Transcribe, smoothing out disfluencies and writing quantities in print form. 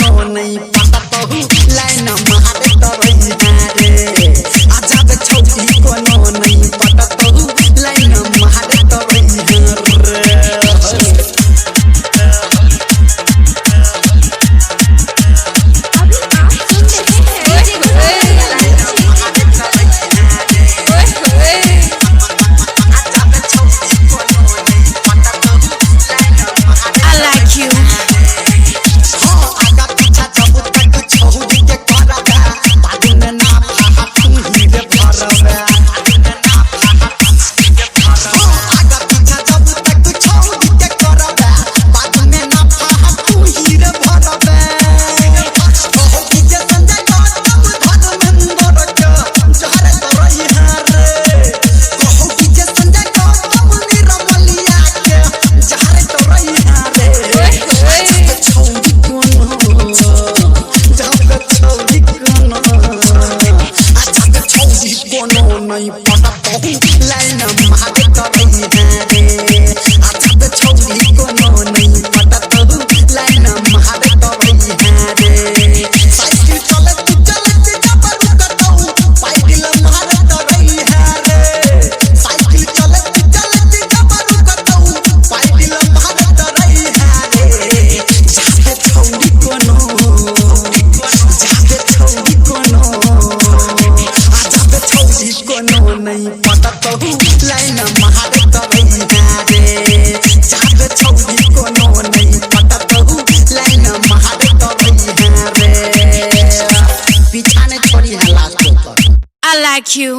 कोनो नहीं पता तो लाइन मारे तो रही रे आजाद छौरी कोनो नहीं पता तो लाइन मारे तो रही रे। नहीं पता तो लाइन मारे तो रही रे आजाद छौरी कोनो नहीं पता तो लाइन मारे तो रही रे। साइकिल चले जबर कतौ पाइडिल मारे तो रही रे साइकिल चले जबर कतौ पाइडिल मारे तो रही रे। जादे छौरी कोनो कोनो नहीं पता तो लाइन मारे तो रही रे जादे छौरी कोनो नहीं पता तो लाइन मारे तो रही रे। पीछा ने छोड़ी है लास्ट पर। I like you.